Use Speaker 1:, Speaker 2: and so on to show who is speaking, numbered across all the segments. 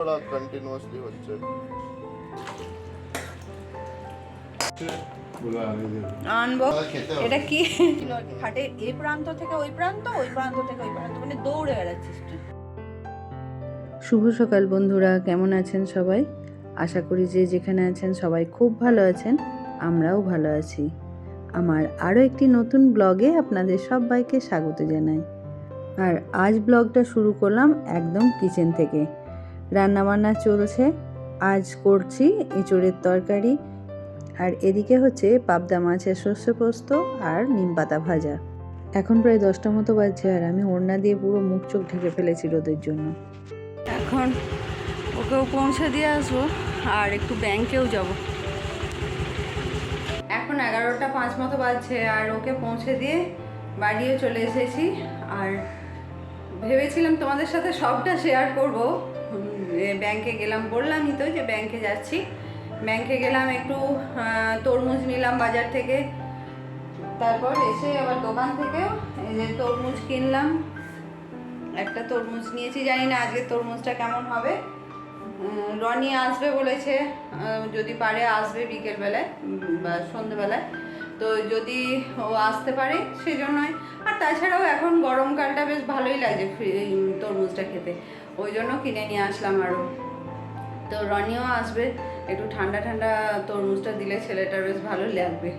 Speaker 1: Continuously হচ্ছে।
Speaker 2: আনবো এটা কি হাটের এই প্রান্ত থেকে ওই প্রান্ত, ওই প্রান্ত থেকে ওই প্রান্ত, মানে দৌড়ে বেড়াচ্ছিস তুই। শুভ সকাল বন্ধুরা, কেমন আছেন সবাই? আশা করি যে যেখানে আছেন সবাই খুব ভালো আছেন, আমরাও ভালো আছি। আমার আরও একটি নতুন ব্লগে আপনাদের সবাইকে স্বাগত জানাই। আর আজ ব্লগটা শুরু করলাম একদম কিচেন থেকে। রান্নাবান্না চলছে, আজ করছি এঁচোড়ের তরকারি, আর এদিকে হচ্ছে পাবদা মাছের সর্ষে পোস্ত আর নিমপাতা ভাজা। এখন প্রায় 10টা মতো বাজছে, আর আমি ওড়না দিয়ে পুরো মুখ চোখ ঢেকে ফেলেছি রোদের জন্য। এখন ওকেও পৌঁছে দিয়ে আসবো, আর একটু ব্যাংকেও যাব। এখন 11টা 5 মতো বাজছে, আর ওকে পৌঁছে দিয়ে বাড়িও চলে এসেছি। আর ভেবেছিলাম তোমাদের সাথে সবটা শেয়ার করব। ব্যাংকে গেলাম, বললামই তো যে ব্যাংকে যাচ্ছি। ব্যাংকে গেলাম, একটু তরমুজ নিলাম বাজার থেকে, তারপর এসে আবার দোকান থেকেও এই যে তরমুজ কিনলাম। একটা তরমুজ নিয়েছি, জানি না আজকে তরমুজটা কেমন হবে। রনি আসবে বলেছে, যদি পারে আসবে বিকেলবেলায় বা সন্ধ্যেবেলায়, তো যদি ও আসতে পারে সেজন্যই। আর তাছাড়াও এখন গরমকালটা বেশ ভালোই লাগে তরমুজটা খেতে, ওই জন্য কিনে নিয়ে আসলাম আরও। তো রনিও আসবে, একটু ঠান্ডা ঠান্ডা তরমুজটা দিলে ছেলেটার বেশ ভালো লাগবে।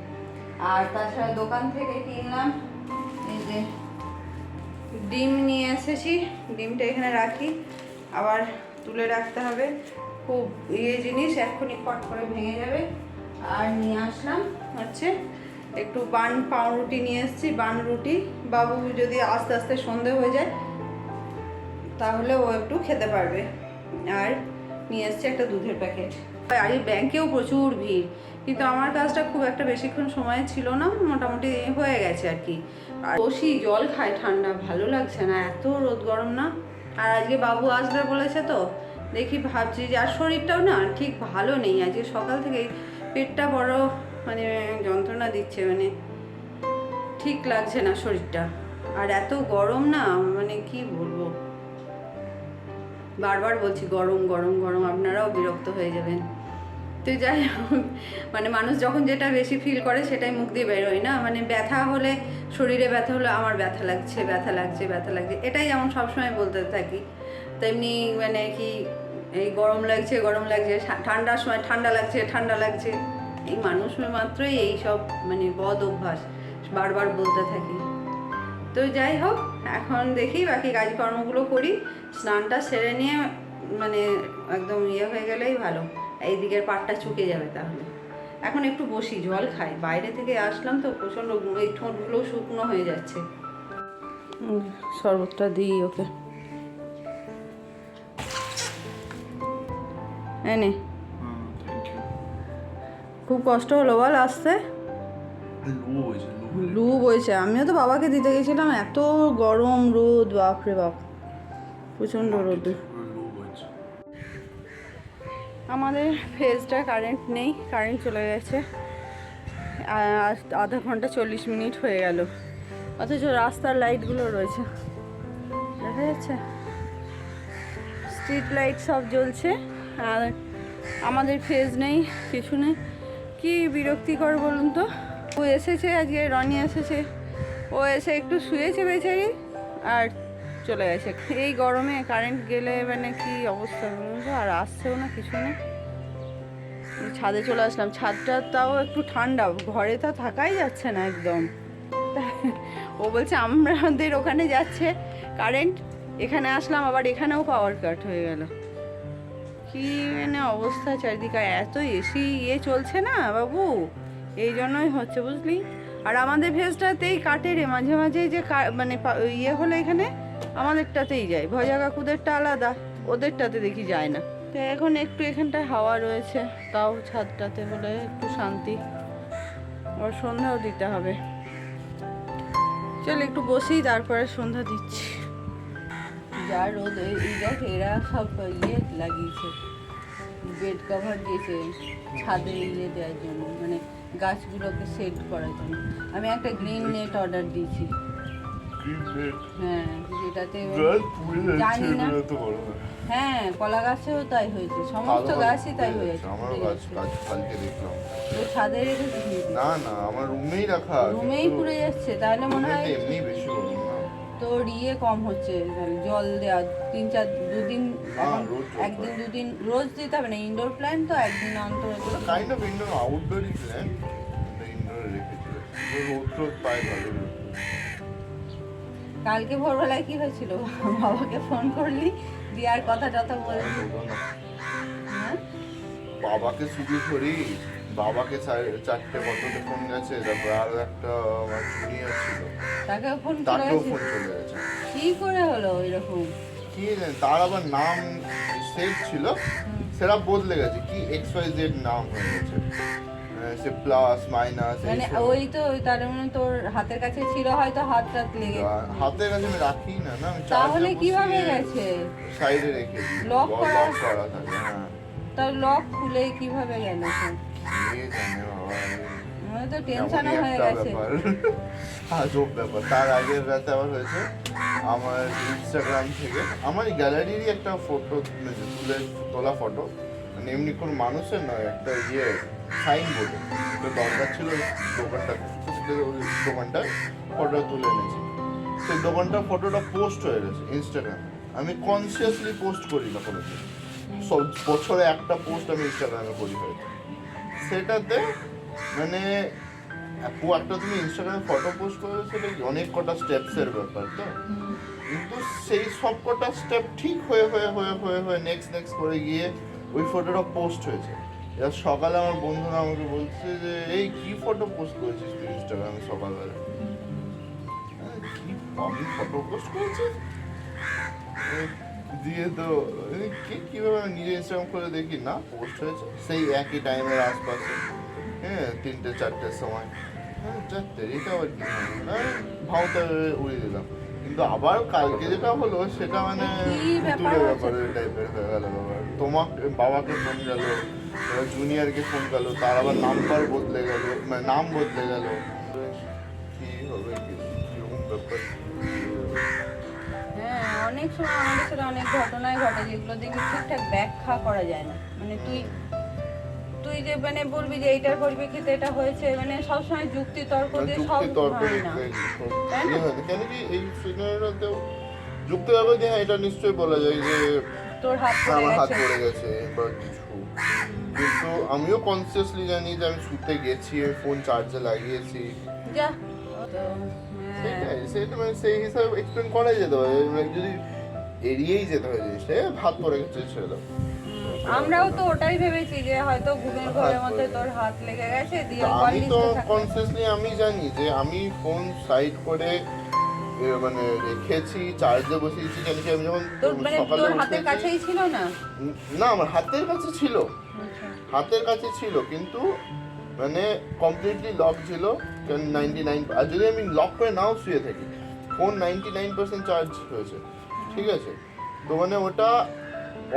Speaker 2: আর তাছাড়া দোকান থেকে কিনলাম এই যে ডিম নিয়ে এসেছি। ডিমটা এখানে রাখি, আবার তুলে রাখতে হবে, খুব জিনিস, এক্ষুনি ফট করে ভেঙে যাবে। আর নিয়ে আসলাম হচ্ছে একটু পাউরুটি নিয়ে এসেছি, বান রুটি। বাবু যদি আস্তে আস্তে সন্ধে হয়ে যায় তাহলে ও একটু খেতে পারবে। আর নিয়ে এসেছি একটা দুধের প্যাকেট। আর এই ব্যাংকেও প্রচুর ভিড়, কিন্তু আমার কাজটা খুব একটা বেশিক্ষণ সময় ছিল না, মোটামুটি হয়ে গেছে আর কি। আর বসি জল খায়, ঠান্ডা ভালো লাগছে না, এত রোদ গরম না। আর আজকে বাবু আসবে বলেছে, তো দেখি ভাবছি যে, আর শরীরটাও না ঠিক ভালো নেই আজকে, সকাল থেকে পেটটা বড় মানে যন্ত্রণা দিচ্ছে, মানে ঠিক লাগছে না শরীরটা। আর এত গরম না, মানে কি বলবো, বারবার বলছি গরম গরম গরম, আপনারাও বিরক্ত হয়ে যাবেন। তো যাই হোক, মানে মানুষ যখন যেটা বেশি ফিল করে সেটাই মুখ দিয়ে বেরোয় না। মানে ব্যথা হলে, শরীরে ব্যথা হলে আমার ব্যথা লাগছে ব্যথা লাগছে ব্যথা লাগছে, এটাই যেমন সবসময় বলতে থাকি, তেমনি মানে কি এই গরম লাগছে গরম লাগছে, ঠান্ডার সময় ঠান্ডা লাগছে ঠান্ডা লাগছে। এই মানুষ মাত্রই এই সব মানে বদ অভ্যাস বারবার বলতে থাকি। তো যাই হোক, এখন দেখি বাকি কাজকর্মগুলো করি, স্নানটা সেরে নিয়ে মানে একদম হয়ে গেলেই ভালো, এই দিকের পাটটা চুকে যাবে। তাহলে এখন একটু বসি, জল খাই, বাইরে থেকে আসলাম তো প্রচণ্ড, এই ঠোঁটগুলো শুকনো হয়ে যাচ্ছে। শরবতটা দিই ওকে, এনে। খুব কষ্ট হলো বল আসতে, লু বইছে। আমিও তো বাবাকে দিতে গেছিলাম, এত গরম রোদ, বাপরে বাপ, প্রচণ্ড রোদ। আমাদের ফেজটা কারেন্ট নেই, কারেন্ট চলে গেছে, আধা ঘন্টা 40 মিনিট হয়ে গেল, অথচ রাস্তার লাইটগুলো রয়েছে, দেখা যাচ্ছে স্ট্রিট লাইট সব জ্বলছে, আর আমাদের ফেজ নেই, কিছু নেই। কি বিরক্তিকর বলুন তো। ও এসেছে আজকে, রনি এসেছে, ও এসে একটু শুয়েছে বেচারি, আর চলে গেছে। এই গরমে কারেন্ট গেলে মানে কি অবস্থা বলুন তো, আর আসছেও না, কিছু নেই। ছাদে চলে আসলাম, ছাদটা তাও একটু ঠান্ডা, ঘরে তো থাকাই যাচ্ছে না একদম। ও বলছে আমাদের ওখানে যাচ্ছে কারেন্ট, এখানে আসলাম, আবার এখানেও পাওয়ার কাট হয়ে গেল। কি মানে অবস্থা চারিদিকে, এত এসি চলছে না বাবু, এই জন্যই হচ্ছে বুঝলি। আর আমাদের ভেজটাতেই কাটে রে, মাঝে মাঝে যে মানে হলে এখানে আমাদেরটাতেই যায়, ভজা কাকুদেরটা আলাদা, ওদেরটাতে দেখি যায় না। তো এখন একটু এখানটায় হাওয়া রয়েছে, তাও ছাদটাতে বলে একটু শান্তি। আবার সন্ধ্যাও দিতে হবে, চল একটু বসি, তারপরে সন্ধ্যা দিচ্ছি। যা রোদ, এই দেখ এরা সব লাগিয়েছে, বেড কভার দিয়েছে ছাদে দেওয়ার জন্য, মানে গাছগুলোকে সেট করার জন্য। আমি একটা গ্রিন নেট অর্ডার দিয়েছি। হ্যাঁ, যেটাতে জানি না, হ্যাঁ, কলা গাছেও তাই হয়েছে, সমস্ত গাছই তাই হয়েছে।
Speaker 1: আমার গাছ কালকে দেখলাম।
Speaker 2: তো ছাদে রেখেছিস?
Speaker 1: না না, আমার রুমেই রাখা।
Speaker 2: রুমেই পুড়ে যাচ্ছে, তাহলে মনে হয়
Speaker 1: এমনি বেশি গরম না।
Speaker 2: তোর কম হচ্ছে, জল দেওয়া 3-4 দুদিন, একদিন দুদিন রোজ দিতে হবে না। ইনডোর প্ল্যান্ট তো একদিন অন্তর
Speaker 1: কাইন্ড অফ ইনডোর আউটডোরই প্ল্যান্ট, ইনডোরে রেখেছি। রোদ পায় ভালো।
Speaker 2: কালকে ভোরবেলায় কি হয়েছিল, বাবাকে ফোন করলি দিয়ে আর কথা টথা বললি? হ্যাঁ,
Speaker 1: বাবাকে শুধু ধরি, বাবাকে 4টে কততে ফোন গেছে, তারপর আরো একটা আমার জুনিয়র ছিল
Speaker 2: তাকেও ফোন
Speaker 1: চলে গেছে।
Speaker 2: কি করে হলো ওইরকম?
Speaker 1: কি জানি, তার আবার নাম সেভ ছিল, সেটা বদলে গেছে, কি XYZ নাম হয়ে গেছে, সে প্লাস মাইনাস।
Speaker 2: মানে ওই তো তার মানে তোর হাতের কাছে ছিল, হয়তো হাতটা লেগে।
Speaker 1: হাতের কাছে আমি রাখি না, না আমি
Speaker 2: তাহলে কিভাবে গেছে?
Speaker 1: সাইডে রেখেছি,
Speaker 2: লক করা
Speaker 1: থাকে। হ্যাঁ,
Speaker 2: তার লক খুলে কিভাবে গেল?
Speaker 1: কে জানে বাবা,
Speaker 2: আমার তো টেনশন হয়ে গেছে।
Speaker 1: আজব ব্যাপার। তার আগের রাতে আবার হয়েছে, আমার ইনস্টাগ্রাম থেকে আমার গ্যালারিরই একটা ফটো তোলা ফটো, মানে এমনি কোনো মানুষের নয়, একটা সাইন বোর্ডে তো দরকার ছিল দোকানটার ফটোটা তুলে এনেছি। সেই দোকানটার ফটোটা পোস্ট হয়ে গেছে ইনস্টাগ্রামে। আমি কনসিয়াসলি পোস্ট করি না কোনোদিন, সব বছরে একটা পোস্ট আমি ইনস্টাগ্রামে করি হয়তো। সেটাতে মানে একটা তুমি ইনস্টাগ্রামে ফটো পোস্ট করেছো, সেটা অনেক কটা স্টেপসের ব্যাপার তো, কিন্তু সেই সব কটা স্টেপ ঠিক হয়ে হয়ে হয়ে হয়ে হয়ে নেক্সট করে গিয়ে ওই ফটোটা পোস্ট হয়েছে। এবার সকালে আমার বন্ধুরা আমাকে বলছে যে এই কি ফটো পোস্ট করেছিস তুই ইনস্টাগ্রামে সকালবেলা? কি আমি ফটো পোস্ট করেছি দিয়ে তো কিভাবে নিজে ইনস্টাগ্রাম করে দেখি, না পোস্ট হয়েছে সেই একই টাইমের আশপাশে, হ্যাঁ 3-4টের সময়। এটা আবার কি ভাওতা উড়িয়ে দিলাম। কিন্তু আবার কালকে যেটা হলো সেটা মানে ব্যাপারের টাইপের হয়ে গেল। তোমাকে বাবাকে ফোন গেল, জুনিয়রকে ফোন গেল, তার আবার নাম্বার বদলে গেল, মানে নাম বদলে গেল। কি হবে, কিরকম ব্যাপার।
Speaker 2: হ্যাঁ, অনেক সময় আমাদের সাথে অনেক ঘটনাই ঘটে যেগুলো দেখে ঠিকঠাক ব্যাখ্যা করা যায় না। মানে তুই যে মানে বলবি যে এইটার পরিপ্রেক্ষিতে এটা হয়েছে, মানে সবসময় যুক্তি তর্ক দিয়ে সব হয় না, তাই না?
Speaker 1: কেন কি এই সিনারিওতেও যুক্তি হবে যে হ্যাঁ এটা নিশ্চয়ই বলা যায় যে
Speaker 2: তোর
Speaker 1: আমার হাত পড়ে গেছে বা কিছু, কিন্তু আমিও কনসিয়াসলি জানি যে আমি শুতে গেছি, ফোন চার্জে লাগিয়েছি,
Speaker 2: যা
Speaker 1: সেটা মানে সেই হিসাবে এক্সপ্লেন করা যেতে পারে। যদি এড়িয়েই যেতে হয় জিনিসটা, হাত পড়ে গেছে ছেড়ে দাও।
Speaker 2: আমরাও তো ওটাই ভেবেছি যে হয়তো ঘুমের ঘরের মধ্যে তোর হাত লেগে গেছে দিয়ে
Speaker 1: আমি তো কনসিয়াসলি আমি জানি যে আমি ফোন সাইড করে মানে রেখেছি, চার্জে বসিয়েছি, জানি আমি যখন
Speaker 2: সকালে তোর হাতের কাছেই ছিল না।
Speaker 1: না আমার হাতের কাছে ছিল, হাতের কাছে ছিল, কিন্তু মানে কমপ্লিটলি লক ছিল 99। আর যদি আমি লক করে নাও শুয়ে থাকি, ফোন 99% চার্জ হয়েছে, ঠিক আছে? তো মানে ওটা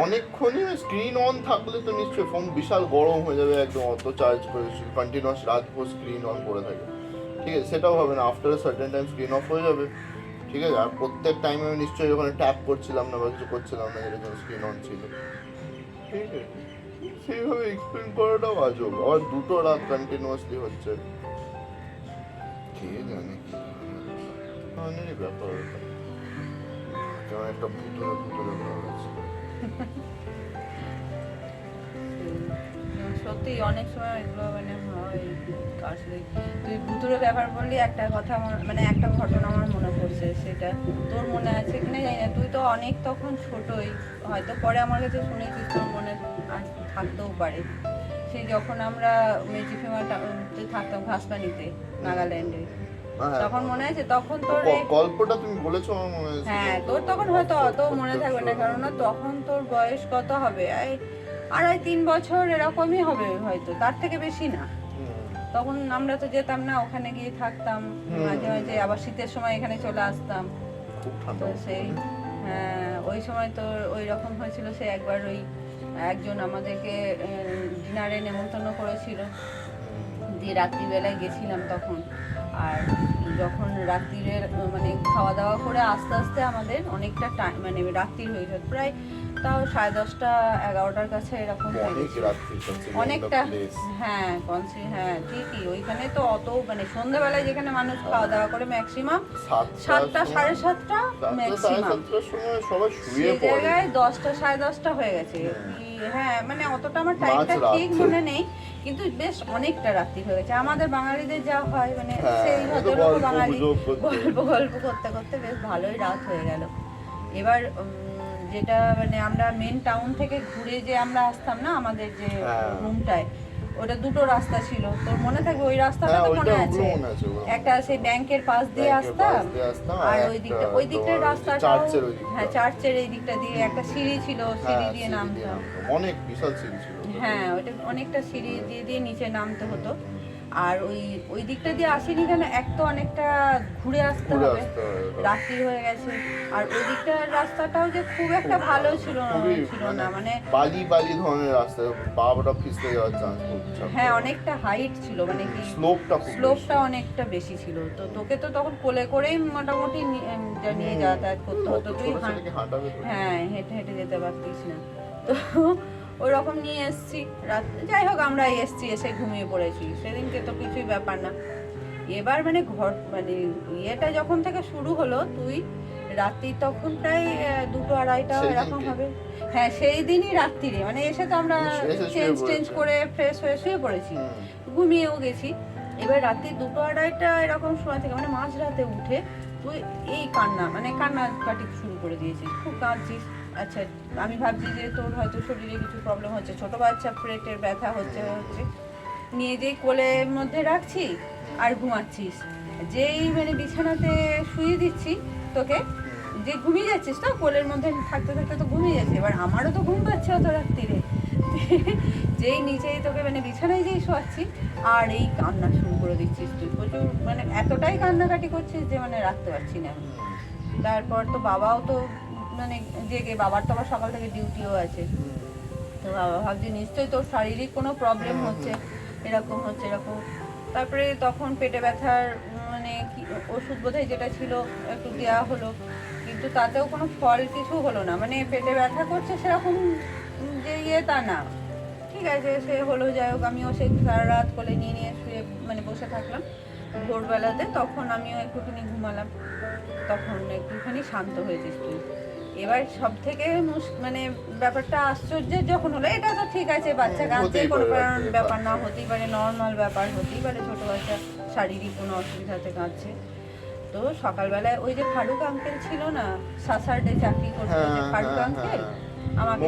Speaker 1: অনেকক্ষণই স্ক্রিন অন থাকলে তো নিশ্চয়ই ফোন বিশাল গরম হয়ে যাবে, একদম অত চার্জ করে কন্টিনিউয়াস রাতভর স্ক্রিন অন করে থাকে, ঠিক আছে? সেটাও হবে না, after certain time screen off হয়ে যাবে, ঠিক আছে? আর প্রত্যেক টাইমে আমি নিশ্চয়ই ওখানে ট্যাপ করছিলাম না বা কিছু করছিলাম না, যেটা স্ক্রিন অন ছিল, ঠিক আছে? সেইভাবে এক্সপ্লেন করাটাও আজব। আবার 2টো রাত কন্টিনিউয়াসলি হচ্ছে, কে জানে কি ধরনের ব্যাপার। কেমন একটা ভুতুরে ব্যাপার আছে।
Speaker 2: সত্যি অনেক সময় এগুলো মানে হয়। আসলে তুই ভুতুরে ব্যাপার বললি, একটা কথা মানে একটা ঘটনা আমার মনে পড়ছে, সেটা তোর মনে আছে কিনা জানি না। তুই তো অনেক তখন ছোটই, হয়তো পরে আমার কাছে শুনেছিস, তোর মনে থাকতেও পারে। সেই যখন আমরা মেজিফিমাতে থাকতাম ঘাসপানিতে, নাগাল্যান্ডে, তখন মনে আছে? তখন তোর
Speaker 1: গল্পটা তুমি বলেছো আমার মনে আছে।
Speaker 2: হ্যাঁ, তোর তখন হয়তো অত মনে থাকবে না, কারণ তখন তোর বয়স কত হবে, 2.5-3 বছর এরকমই হবে হয়তো, তার থেকে বেশি না। তখন আমরা তো যেতাম না, ওখানে গিয়ে থাকতাম মাঝে মাঝে, আবার শীতের সময় এখানে চলে আসতাম। তো সেই ওই সময় তো ওই রকম হয়েছিল। সে একবার ওই একজন আমাদেরকে ডিনারে নেমন্তন্ন করেছিল, দিয়ে রাত্রিবেলায় গেছিলাম তখন। আর যখন রাত্রিরের মানে খাওয়া দাওয়া করে আস্তে আস্তে আমাদের অনেকটা টাইম মানে রাত্রির হয়ে যায়, প্রায় তাও 10:30 11টার কাছে এরকম হয়ে
Speaker 1: অনেক
Speaker 2: গেছিল।
Speaker 1: রাত্রি
Speaker 2: অনেকটা হ্যাঁ হ্যাঁ ঠিকই, ওইখানে তো অত মানে সন্ধ্যেবেলায় যেখানে মানুষ খাওয়া দাওয়া করে ম্যাক্সিমাম 7টা 7:30 ম্যাক্সিমাম,
Speaker 1: সময় সবাই শুয়ে
Speaker 2: সেই
Speaker 1: পড়ে।
Speaker 2: জায়গায় 10টা 10:30 হয়ে গেছে। হ্যাঁ মানে অতটা আমার টাইমটা
Speaker 1: মাঝরাত।
Speaker 2: ঠিক মনে নেই, কিন্তু বেশ অনেকটা রাত্রি হয়ে গেছে। আমাদের বাঙালিদের যা হয় মানে
Speaker 1: হ্যাঁ,
Speaker 2: সেই
Speaker 1: এই তো
Speaker 2: ভদ্রলোক
Speaker 1: গল্প
Speaker 2: বাঙালি
Speaker 1: গুজব করতে।
Speaker 2: গল্প করতে করতে বেশ ভালোই রাত হয়ে গেল। এবার যেটা মানে আমরা মেন টাউন থেকে ঘুরে যে আমরা আসতাম না আমাদের যে
Speaker 1: হ্যাঁ।
Speaker 2: রুমটায়, ওটা দুটো রাস্তা ছিল, তোর মনে থাকবে ওই রাস্তাটা?
Speaker 1: হ্যাঁ,
Speaker 2: তো
Speaker 1: ওইটা
Speaker 2: মনে আছে,
Speaker 1: ওগুলো মনে আছে, ওগুলো মনে
Speaker 2: একটা সেই ব্যাংকের পাশ দিয়ে
Speaker 1: ব্যাংকের
Speaker 2: আসতাম,
Speaker 1: পাশ দিয়ে আসতাম,
Speaker 2: আর
Speaker 1: আর
Speaker 2: ওই
Speaker 1: একটা
Speaker 2: দিকটা ওই দিকটার
Speaker 1: তোমার
Speaker 2: রাস্তাটাও
Speaker 1: চার্চের ওই দিকটা।
Speaker 2: হ্যাঁ চার্চের এই দিকটা দিয়ে একটা সিঁড়ি ছিল, সিঁড়ি
Speaker 1: হ্যাঁ,
Speaker 2: দিয়ে
Speaker 1: সিঁড়ি
Speaker 2: নামতাম।
Speaker 1: অনেক বিশাল সিঁড়ি ছিল।
Speaker 2: হ্যাঁ ওটা অনেকটা সিঁড়ি দিয়ে দিয়ে নিচে নামতে হতো। আর ওই দিকটা দিয়ে আসিনি কেন, এক তো অনেকটা ঘুরে আসতে
Speaker 1: ঘুরে
Speaker 2: হবে,
Speaker 1: আসতে হবে।
Speaker 2: রাত্রি হয়ে গেছে। আর ওই দিকটার রাস্তাটাও যে খুব একটা ভালো ছিল
Speaker 1: খুবই
Speaker 2: না মানে
Speaker 1: বালি ধরনের রাস্তা, বাবাটা পিছলে যাওয়ার চান্স খুব থাকে।
Speaker 2: হ্যাঁ অনেকটা হাইট ছিল, মানে কি স্লোপটা অনেকটা বেশি ছিল। তো তোকে তো তখন কোলে করেই মোটামুটি নিয়ে যাতায়াত করতে হতো, তুই হ্যাঁ হেঁটে হেঁটে যেতে পারতিস না। তো ওই রকম নিয়ে এসছি রাত, যাই হোক আমরা এসছি, এসে ঘুমিয়ে পড়েছি সেদিনকে, তো কিছুই ব্যাপার না। এবার মানে ঘর মানে ইয়েটা যখন থেকে শুরু হলো, তুই রাত্রি তখন প্রায় 2-2:30
Speaker 1: সেই
Speaker 2: এরকম
Speaker 1: দিনকে?
Speaker 2: হবে। হ্যাঁ সেই দিনই রাত্রিরে, মানে এসে তো আমরা
Speaker 1: এসে শুয়ে
Speaker 2: চেঞ্জ
Speaker 1: পড়েছি।
Speaker 2: করে ফ্রেশ হয়ে শুয়ে পড়েছি, ঘুমিয়েও গেছি। এবার রাত্রি 2-2:30 এরকম সময় থেকে মানে মাঝরাতে উঠে তুই এই কান্নাকাটি শুরু করে দিয়েছিস, খুব কাঁদছিস। আচ্ছা আমি ভাবছি যে তোর হয়তো শরীরে কিছু প্রবলেম হচ্ছে, ছোট বাচ্চা, পেটের ব্যথা হচ্ছে, নিয়ে যেই কোলের মধ্যে রাখছি আর ঘুমাচ্ছিস, যেই মানে বিছানাতে শুয়ে দিচ্ছি তোকে, যে ঘুমিয়ে যাচ্ছিস, তো কোলের মধ্যে থাকতে থাকতে তো ঘুমিয়ে যাচ্ছে। এবার আমারও তো ঘুম পাচ্ছে অত রাত্রিরে, যেই নিচেই তোকে মানে বিছানায় যেই শোয়াচ্ছি আর এই কান্না শুরু করে দিচ্ছিস তুই, প্রচুর মানে এতটাই কান্নাকাটি করছিস যে মানে রাখতে পারছি না আমি। তারপর তো বাবাও তো মানে জেগে, বাবার তো আবার সকাল থেকে ডিউটিও আছে, তো বাবা ভাবছি নিশ্চয়ই তোর শারীরিক কোনো প্রবলেম হচ্ছে, এরকম হচ্ছে এরকম। তারপরে তখন পেটে ব্যথার মানে কি ওষুধ বোধহয় যেটা ছিল একটু দেওয়া হলো, কিন্তু তাতেও কোনো ফল কিছু হলো না, মানে পেটে ব্যথা করছে সেরকম যে তা না। ঠিক আছে সে হলো, যাই হোক আমিও সেই সারা রাত কোলে নিয়ে নিয়ে শুয়ে মানে বসে থাকলাম। ভোরবেলাতে তখন আমিও একটুখানি ঘুমালাম, তখন একটুখানি শান্ত হয়েছিস তুই। এবার সব থেকে মানে ব্যাপারটা আশ্চর্যের যখন হলো, এটা তো ঠিক আছে বাচ্চা কাঁদছে, কোনো ব্যাপার না, হতেই পারে, নর্মাল ব্যাপার, হতেই পারে ছোট বাচ্চা শারীরিক কোনো অসুবিধাতে কাঁদছে। তো সকালবেলায় ওই যে ফারুক আঙ্কেল ছিল না, সাসারডে চাকরি করতো যে ফারুক আঙ্কেল, আমাকে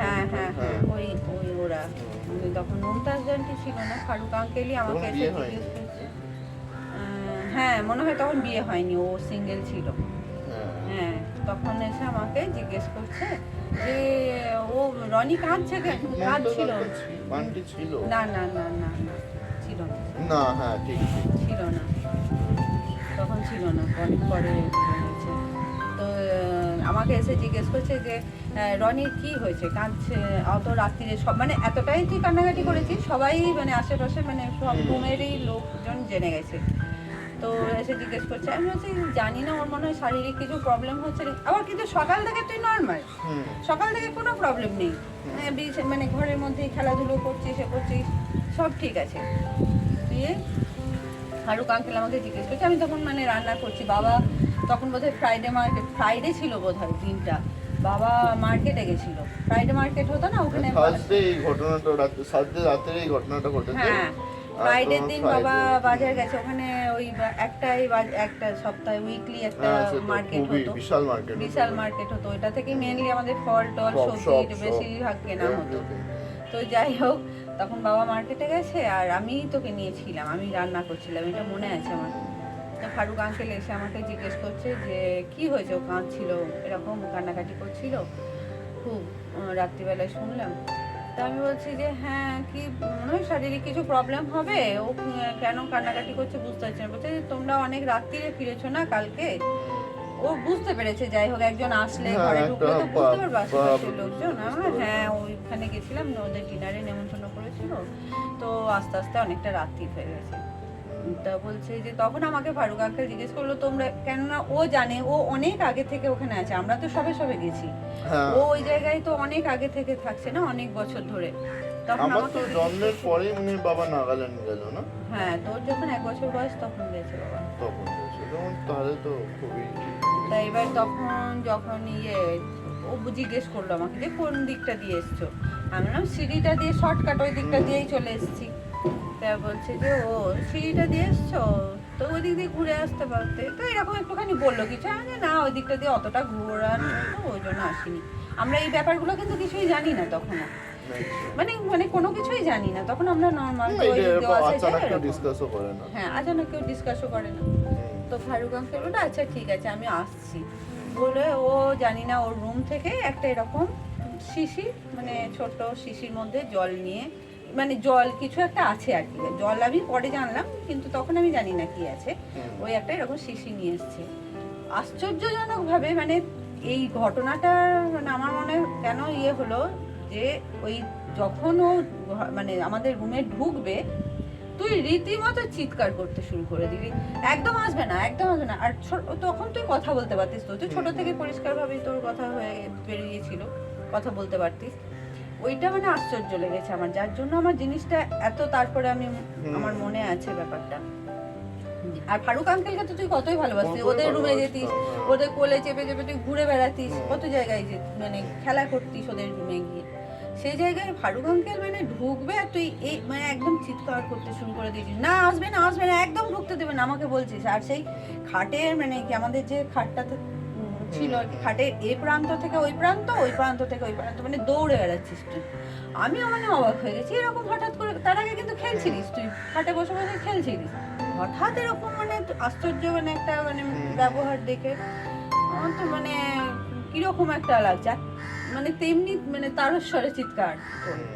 Speaker 2: হ্যাঁ ওই ওরা তখন মুমতাজ আন্টি ছিল না, ফারুক আঙ্কেলই আমাকে এসে জিজ্ঞেস করছে। হ্যাঁ মনে হয় তখন বিয়ে হয়নি, ও সিঙ্গেল ছিল। হ্যাঁ তখন এসে আমাকে জিজ্ঞেস করছে যে ও রনি কাঁদছে, কাঁদছিল না না না না না ছিল না,
Speaker 1: হ্যাঁ ঠিক
Speaker 2: ছিল না, তখন ছিল না, অনেক পরে হয়েছে। তো আমাকে এসে জিজ্ঞেস করছে যে রনির কি হয়েছে, কাঁদছে অত রাত্রিরে, সব মানে এতটাই তুই কান্নাকাটি করেছিস, সবাই মানে আশেপাশে মানে সব রুমেরই লোকজন জেনে গেছে। তো এসে জিজ্ঞেস করছে, আমি বলছি জানি না, ওর মনে হয় শারীরিক কিছু প্রবলেম হচ্ছে, আবার কিন্তু সকাল থেকে তুই নর্মাল, সকাল থেকে কোনো প্রবলেম নেই, মানে ঘরের মধ্যেই খেলাধুলো করছিস, এ করছিস, সব ঠিক আছে। দিয়ে ফারুক আঙ্কেল আমাকে জিজ্ঞেস করছে, আমি তখন মানে রান্না করছি, বাবা তখন বোধহয় ফ্রাইডে ছিল বোধহয় দিনটা, বাবা মার্কেটে গেছিল, ফ্রাইডে মার্কেট হতো না ওখানে, হ্যাঁ ফ্রাইডের দিন বাবা বাজার গেছে, ওখানে ওই একটা সপ্তাহে উইকলি একটা মার্কেট হতো, বিশাল মার্কেট হতো, ওইটা থেকে মেনলি আমাদের ফল টল সবজি বেশিরভাগ কেনা হতো। তো যাই হোক তখন বাবা মার্কেটে গেছে আর আমি তোকে নিয়েছিলাম, আমি রান্না করছিলাম, এটা মনে আছে আমার। তো ফারুক আঙ্কেল এসে আমাকে জিজ্ঞেস করছে যে কি হয়েছে, ও কাঁদছিল, এরকম কান্নাকাটি করছিল খুব রাত্রিবেলায় শুনলাম। তা আমি বলছি যে হ্যাঁ কি মনে হয় শারীরিক কিছু প্রবলেম হবে, ও কেন কান্নাকাটি করছে বুঝতে পারছি না। বলছে তোমরা অনেক রাত্রিরে ফিরেছো না কালকে, ও বুঝতে পেরেছে, যাই হোক একজন আসলে ঘরে ঢুকলে তো বুঝতে পারবে আশেপাশের লোকজন। হ্যাঁ ওইখানে গেছিলাম, ওদের ডিনারে নেমন্তন্ন করেছিল, তো আস্তে আস্তে অনেকটা রাত্রি হয়ে গেছে। তা বলছে যে তখন আমাকে ফারুক আঙ্কেল জিজ্ঞেস করলো তোমরা, কেননা ও জানে ও অনেক আগে থেকে ওখানে আছে, আমরা তো সবে সবে গেছি,
Speaker 1: হ্যাঁ
Speaker 2: ও ওই জায়গায় তো অনেক আগে থেকে থাকছে না, অনেক বছর ধরে। তখন
Speaker 1: আমার
Speaker 2: আমাকে
Speaker 1: তো
Speaker 2: জিজ্ঞেস
Speaker 1: জন্মের
Speaker 2: করছে-
Speaker 1: পরেই মনে হয় বাবা নাগাল্যান্ড গেল না,
Speaker 2: হ্যাঁ, তোর যখন 1 বছর বয়স তখন গেছে বাবা।
Speaker 1: তখন গেছে, তখন তাহলে তো খুবই
Speaker 2: তা এবার তখন যখন ও জিজ্ঞেস করলো আমাকে যে কোন দিকটা দিয়ে এসছো, আমি বললাম সিঁড়িটা দিয়ে শর্টকাট ওই দিকটা দিয়েই চলে এসেছি। তা বলছে যে ও সিঁড়িটা দিয়ে এসছো, তো ওই দিক দিয়ে ঘুরে আসতে পারতে, তো এরকম একটুখানি বললো কিছু, আমি বললাম, না ওই দিকটা দিয়ে অতটা ঘোরার তো ওই জন্য আসিনি। আমরা এই ব্যাপারগুলো কিন্তু কিছুই জানি না তখন, মানে মানে কোনো কিছুই জানি না তখন, আমরা নর্মাল
Speaker 1: আচানক কেউ ডিসকাসও করে না।
Speaker 2: হ্যাঁ, আচানক কেউ ডিসকাসও করে না। তো ফারুক আঙ্কেল বললো আচ্ছা ঠিক আছে আমি আসছি বলে, ও জানি না ওর রুম থেকে একটা এরকম শিশি, মানে ছোট শিশির মধ্যে জল নিয়ে, মানে জল কিছু একটা আছে আর কি, জল আমি পরে জানলাম কিন্তু তখন আমি জানি না কি আছে, ওই একটা এরকম শিশি নিয়ে এসছে। আশ্চর্যজনকভাবে মানে এই ঘটনাটা মানে আমার মনে কেন হলো যে ওই যখন ও মানে আমাদের রুমে ঢুকবে তুই রীতিমতো চিৎকার করতে শুরু করে দিবি, একদম আসবে না, একদম আসবে না। আর তখন তুই কথা বলতে পারতিস, তো তুই ছোট থেকে পরিষ্কারভাবেই তোর কথা হয়ে বেরিয়েছিল, কথা বলতে পারতিস। ওইটা মানে আশ্চর্য লেগেছে আমার, যার জন্য আমার জিনিসটা এত, তারপরে আমি আমার মনে আছে ব্যাপারটা। আর ফারুক আঙ্কেলকে তো তুই কতই ভালোবাসতিস, ওদের রুমে যেতিস, ওদের কোলে চেপে চেপে তুই ঘুরে বেড়াতিস, কত জায়গায় যে মানে খেলা করতিস ওদের রুমে গিয়ে। সেই জায়গায় ফারুক আঙ্কেল মানে ঢুকবে আর তুই এই মানে একদম চিৎকার করতে শুরু করে দিয়েছিস, না আসবে না আসবে না, একদম ঢুকতে দেবে না আমাকে বলছিস। আর সেই খাটের মানে কি আমাদের যে খাটটাতে ছিল আর কি, খাটের এই প্রান্ত থেকে ওই প্রান্ত, ওই প্রান্ত থেকে ওই প্রান্ত, মানে দৌড়ে বেড়াচ্ছিস তুই। আমিও মানে অবাক হয়ে গেছি, এরকম হঠাৎ করে, তার আগে কিন্তু খেলছিলিস তুই, খাটে বসে বসে খেলছিলিস, হঠাৎ এরকম মানে আশ্চর্য মানে একটা মানে ব্যবহার দেখে আমার তো মানে কিরকম একটা লাগছে। মানে তেমনি মানে তারস্বরে চিৎকার,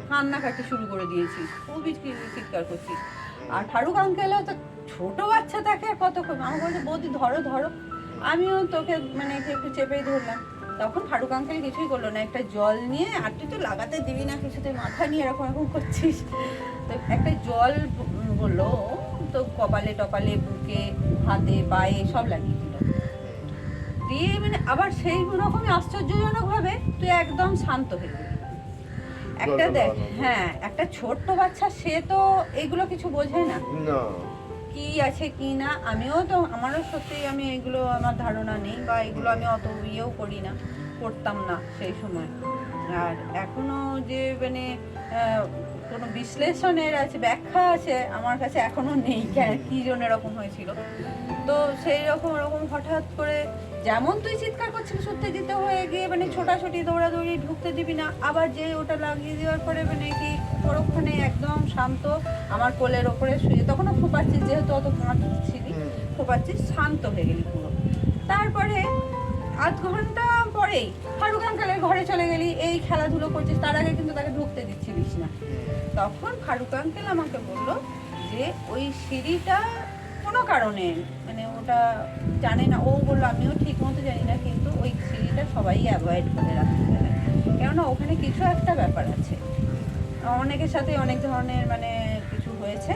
Speaker 2: কান্নাকাটি শুরু করে দিয়েছিস, খুবই চিৎকার করছিস। আর ফারুক আঙ্কেলও তো ছোট বাচ্চা থাকে কতক্ষণ, আমাকে বলছে বৌদি ধরো ধরো, আমিও তোকে মানে একটু চেপেই ধরলাম। তখন ফারুক আঙ্কেল কিছুই করলো না, একটা জল নিয়ে, আর তুই তো লাগাতে দিবি না কিছু, তুই মাথা নিয়ে এরকম এরকম করছিস, তো একটা জল বললো, তো কপালে টপালে বুকে হাতে পায়ে সব লাগিয়ে দিল, দিয়ে মানে আবার সেই রকমই আশ্চর্যজনক ভাবে তুই একদম শান্ত হয়ে গেলি। একটা দেখ, হ্যাঁ একটা ছোট্ট বাচ্চা, সে তো এগুলো কিছু বোঝে না কি আছে কি না, আমিও তো আমারও সত্যি আমি এগুলো আমার ধারণা নেই, বা এগুলো আমি অত ইয়েও করি না, করতাম না সেই সময়। আর এখনো যে মানে কোনো বিশ্লেষণের আছে, ব্যাখ্যা আছে আমার কাছে এখনো নেই কি জন্য এরকম হয়েছিল। তো সেই রকম ওরকম হঠাৎ করে যেমন তুই চিৎকার করছিস উত্তেজিত হয়ে গিয়ে মানে ছোটাছুটি দৌড়াদৌড়ি, ঢুকতে দিবি না, আবার যে ওটা লাগিয়ে দেওয়ার পরে মানে কি পরক্ষণে একদম শান্ত, আমার কোলের ওপরে শুয়ে, তখনও ফোপাচ্ছিস, যেহেতু অত কাঁদছিলি ফোপাচ্ছিস, শান্ত হয়ে গেলি পুরো। তারপরে আধ ঘন্টা পরেই ফারুক আঙ্কেলের ঘরে চলে গেলি, এই খেলাধুলো করছিস, তার আগে কিন্তু তাকে ঢুকতে দিচ্ছিলিস না। তখন ফারুক আঙ্কেল আমাকে বললো যে ওই সিঁড়িটা কোনো কারণে মানে ওটা জানে না, ও বললো আমিও ঠিক মতো জানি না, কিন্তু ওই সিঁড়িটা সবাই অ্যাভয়েড করে রাখতে পারে, কেননা ওখানে কিছু একটা ব্যাপার আছে, অনেকের সাথে অনেক ধরনের মানে কিছু হয়েছে,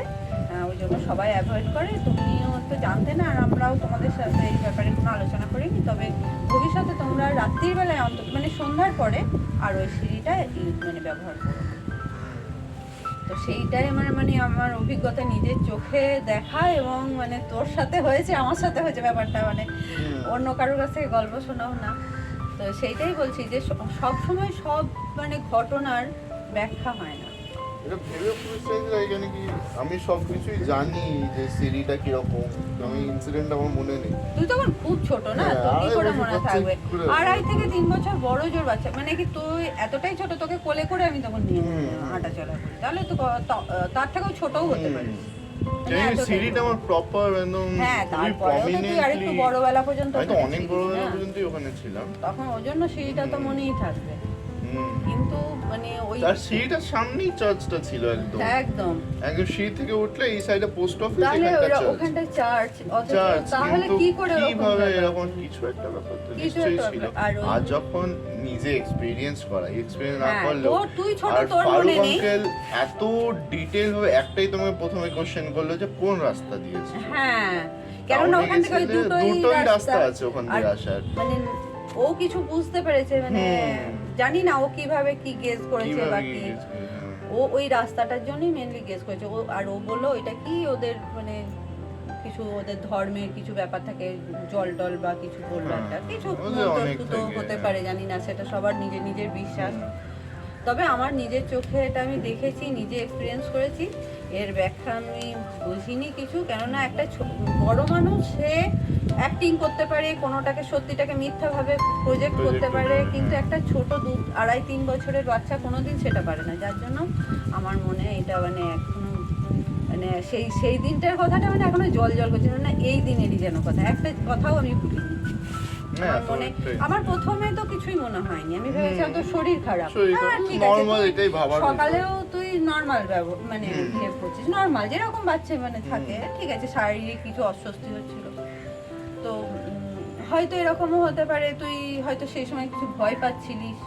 Speaker 2: ওই জন্য সবাই অ্যাভয়েড করে। তুমিও তো জানতে না, আর আমরাও তোমাদের সাথে এই ব্যাপারে কোনো আলোচনা করিনি, তবে ভবিষ্যতে তোমরা রাত্রির বেলায় অন্তত মানে সন্ধ্যার পরে আর ওই সিঁড়িটা মানে ব্যবহার করো। তো সেইটাই মানে মানে আমার অভিজ্ঞতা, নিজের চোখে দেখা, এবং মানে তোর সাথে হয়েছে, আমার সাথে হয়েছে ব্যাপারটা, মানে অন্য কারোর কাছ থেকে গল্প শোনাও না। তো সেইটাই বলছি যে সব সময় সব মানে ঘটনার ব্যাখ্যা হয় না।
Speaker 1: এটা ভেবে পুরো স্ট্রেঞ্জ লাগে, কেন কি আমি সব কিছুই জানি যে সিরিটা কিরকম, আমি ইনসিডেন্ট আমার মনে নেই।
Speaker 2: তুই তখন খুব ছোট না, তো কি করে মনে থাকবে? 2.5 থেকে 3 বছর বড় জোর বাচ্চা, মানে কি তুই এতটাই ছোট, তোকে কোলে করে আমি তখন নিয়ে হাঁটা চলা করি, তাহলে তো তার থেকেও ছোটও হতে পারে।
Speaker 1: সিরিটা আমার প্রপার একদম,
Speaker 2: হ্যাঁ, তারপরে তুই আরেকটু বড়বেলা পর্যন্ত,
Speaker 1: আমি তো অনেক বড়বেলা পর্যন্তই ওখানে ছিলাম,
Speaker 2: তখন ওই জন্য সিঁড়িটা তো মনেই থাকবে। কিন্তু মানে ওই
Speaker 1: তার সিঁড়িটার সামনেই চার্চটা ছিল, একদম
Speaker 2: একদম
Speaker 1: একদম সিঁড়ি থেকে উঠলে এই সাইডে পোস্ট অফিস,
Speaker 2: তাহলে
Speaker 1: এখানটা
Speaker 2: ওখানটা চার্চ,
Speaker 1: চার্চ,
Speaker 2: তাহলে কি করে
Speaker 1: কিভাবে এরকম কিছু একটা ব্যাপার তো নিশ্চয়ই ছিল। আর যখন নিজে এক্সপেরিয়েন্স করা, এক্সপেরিয়েন্স না
Speaker 2: হ্যাঁ,
Speaker 1: করলেও
Speaker 2: তুই ছোট,
Speaker 1: আর
Speaker 2: তোর
Speaker 1: ফারুক
Speaker 2: মনে নেই।
Speaker 1: আঙ্কেল এত ডিটেইল ভাবে একটাই তোমাকে প্রথমে কোশ্চেন করলো যে কোন রাস্তা দিয়েছে।
Speaker 2: হ্যাঁ, কেননা ওখান থেকে ওই দুটোই
Speaker 1: রাস্তা আছে ওখান থেকে আসার।
Speaker 2: মানে ও কিছু বুঝতে পেরেছে, মানে জানি না ও কিভাবে কি গেস করেছে বা কি, ও ওই রাস্তাটার জন্যই মেনলি গেস করেছে। ও আর ও বললো এটা কি ওদের মানে কিছু ওদের ধর্মের কিছু ব্যাপার থাকে, জল টল বা কিছু বললো একটা কিছু তো হতে পারে, জানি না, সেটা সবার নিজের নিজের বিশ্বাস। তবে আমার নিজের চোখে এটা আমি দেখেছি, নিজে এক্সপিরিয়েন্স করেছি, এর ব্যাখ্যা আমি বুঝিনি কিছু। কেননা একটা বড় মানুষ সে অ্যাক্টিং করতে পারে, কোনোটাকে সত্যিটাকে মিথ্যাভাবে প্রজেক্ট করতে পারে, কিন্তু একটা ছোট 2-2.5-3 বছরের বাচ্চা কোনোদিন সেটা পারে না। যার জন্য আমার মনে এটা মানে এখনো মানে সেই দিনটার কথাটা মানে এখনো জল করছে না, এই দিনেরই যেন কথা, একটা কথাও আমি ভুলিনি। আমার মনে আমার প্রথমে তো কিছুই মনে হয়নি, আমি ভেবেছিলাম তো শরীর খারাপ, ঠিক আছে, সকালেও তুই নর্মাল মানে বিহেভ করছিস, নর্মাল যেরকম বাচ্চা মানে থাকে, ঠিক আছে, শারীরিক কিছু অস্বস্তি হচ্ছিল, তো হয়তো এরকমও হতে পারে তুই হয়তো সেই সময় কিছু ভয় পাচ্ছিলিস,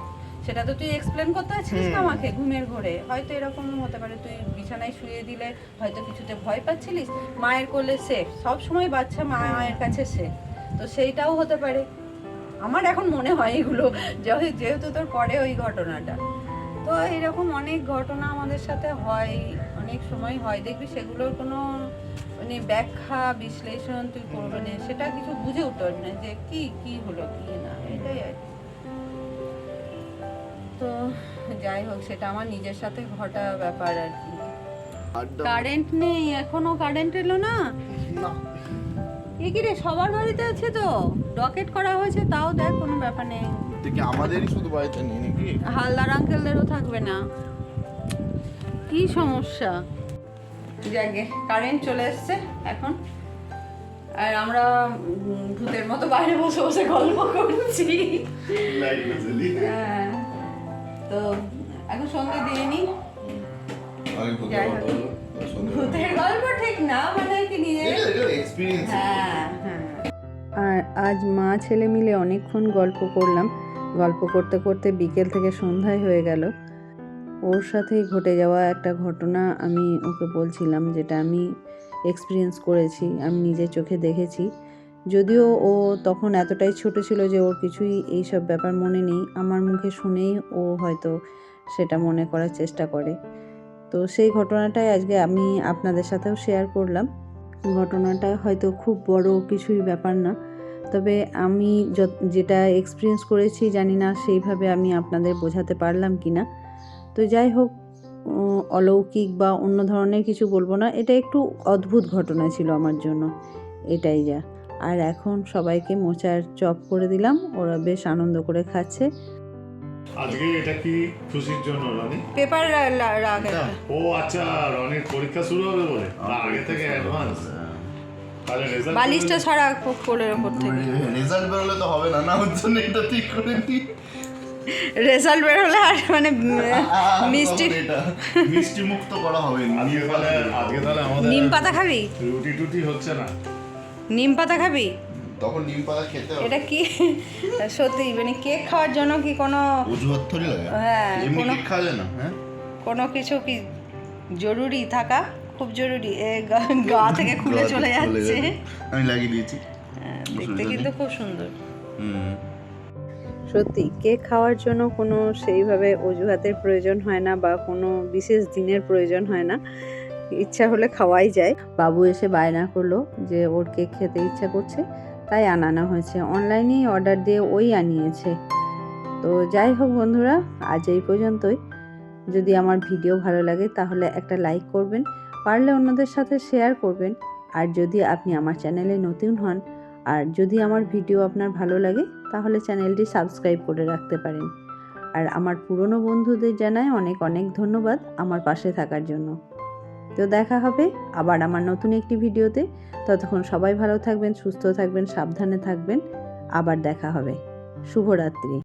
Speaker 2: সেটা তো তুই এক্সপ্লেন করতে পারছিলিস না আমাকে ঘুমের ঘোরে, হয়তো এরকমও হতে পারে তুই বিছানায় শুয়ে দিলে হয়তো কিছুতে ভয় পাচ্ছিলিস, মায়ের কোলে সেফ, সব সময় বাচ্চা মায়ের কাছে সেফ, তো সেইটাও হতে পারে। আমার এখন মনে হয় এগুলো, যেহেতু তোর পরে ওই ঘটনাটা, তো এরকম অনেক ঘটনা আমাদের সাথে হয়, অনেক সময় হয়, দেখবি সেগুলোর কোনো মানে ব্যাখ্যা বিশ্লেষণ তুই করবে না, সেটা কিছু বুঝে উঠতে পারবি না যে কি হলো কি না, এটাই আর কি। তো যাই হোক, সেটা আমার নিজের সাথে ঘটা ব্যাপার আর কি। কারেন্ট নেই এখনো, কারেন্ট এলো না? এ কি রে, সবার বাড়িতে আছে তো, ডকেট করা হয়েছে, তাও দেখ কোনো ব্যাপার নেই।
Speaker 1: দেখি আমাদেরই শুধু বাড়িতে নেই নাকি?
Speaker 2: হালদার আঙ্কেলদেরও থাকবে না, কি সমস্যা? যাকে কারেন্ট চলে এসছে এখন, আর আমরা ভূতের মতো বাইরে বসে বসে গল্প করছি। হ্যাঁ, তো এখন সন্ধ্যে দিয়ে নি, ভূতের গল্প ঠিক না, মানে কি নিয়ে। হ্যাঁ হ্যাঁ। আর আজ মা ছেলে মিলে অনেকক্ষণ গল্প করলাম, গল্প করতে করতে বিকেল থেকে সন্ধ্যায় হয়ে গেল। ওর সাথেই ঘটে যাওয়া একটা ঘটনা আমি ওকে বলছিলাম, যেটা আমি এক্সপিরিয়েন্স করেছি, আমি নিজের চোখে দেখেছি। যদিও ও তখন এতটাই ছোট ছিল যে ওর কিছুই এইসব ব্যাপার মনে নেই, আমার মুখে শুনেই ও হয়তো সেটা মনে করার চেষ্টা করে। তো সেই ঘটনাটাই আজকে আমি আপনাদের সাথেও শেয়ার করলাম। ঘটনাটা হয়তো খুব বড় কিছুই ব্যাপার না, তবে আমি যেটা এক্সপিরিয়েন্স করেছি জানি না সেইভাবে আমি আপনাদের বোঝাতে পারলাম কি না। তো যাই হোক, অলৌকিক বা অন্য ধরনের কিছু বলবো না, এটা একটু অদ্ভুত ঘটনা ছিল আমার জন্য, এটাই যা। আর এখন সবাইকে মোচার চপ করে দিলাম, ওরা বেশ আনন্দ করে খাচ্ছে।
Speaker 3: আজকে এটা কি খুশির জন্য রনি?
Speaker 2: পেপার রাখে।
Speaker 3: ও আচ্ছা, রনির পরীক্ষা শুরু হবে বলে আগে থেকে অ্যাডভান্স। তাহলে রেজাল্ট
Speaker 2: বালিশটা ছাড়া কোলের উপর থেকে
Speaker 1: রেজাল্ট বেরোলে তো হবে না, না ওর জন্য এটা ঠিক করে নি।
Speaker 2: রেজাল্ট বের হলে আর মানে
Speaker 1: মিষ্টি মুক্ত করা হবে।
Speaker 3: আজকে তাহলে আমাদের
Speaker 2: নিম পাতা খাবি?
Speaker 3: রুটি টুটি হচ্ছে না,
Speaker 2: নিম পাতা খাবি?
Speaker 1: তখন নিম পাতা খেতে হবে।
Speaker 2: এটা কি সত্যি মানে কেক খাওয়ার জন্য কি কোনো
Speaker 1: অজুহাত থরি লাগে?
Speaker 2: হ্যাঁ,
Speaker 1: এমনি কেক খাওয়া যায় না? হ্যাঁ,
Speaker 2: কোনো কিছু কি জরুরি থাকা খুব জরুরি, গা থেকে খুলে চলে যাচ্ছে।
Speaker 1: আমি লাগিয়ে দিয়েছি,
Speaker 2: দেখতে কিন্তু খুব সুন্দর। সত্যি কেক খাওয়ার জন্য কোনো সেইভাবে অজুহাতের প্রয়োজন হয় না বা কোনো বিশেষ দিনের প্রয়োজন হয় না, ইচ্ছা হলে খাওয়াই যায়। বাবু এসে বায়না করলো যে ওর কেক খেতে ইচ্ছা করছে, তাই আনানো হয়েছে, অনলাইনেই অর্ডার দিয়ে ওই আনিয়েছে। তো যাই হোক বন্ধুরা, আজ এই পর্যন্তই। যদি আমার ভিডিও ভালো লাগে তাহলে একটা লাইক করবেন, পারলে অন্যদের সাথে শেয়ার করবেন। আর যদি আপনি আমার চ্যানেলে নতুন হন আর যদি আমার ভিডিও আপনার ভালো লাগে তাহলে চ্যানেলটি সাবস্ক্রাইব করে রাখতে পারেন। আর আমার পুরনো বন্ধুদের জানাই অনেক অনেক ধন্যবাদ আমার পাশে থাকার জন্য। তো দেখা হবে আবার আমার নতুন একটি ভিডিওতে। ততক্ষণ সবাই ভালো থাকবেন, সুস্থ থাকবেন, সাবধানে থাকবেন। আবার দেখা হবে। শুভরাত্রি।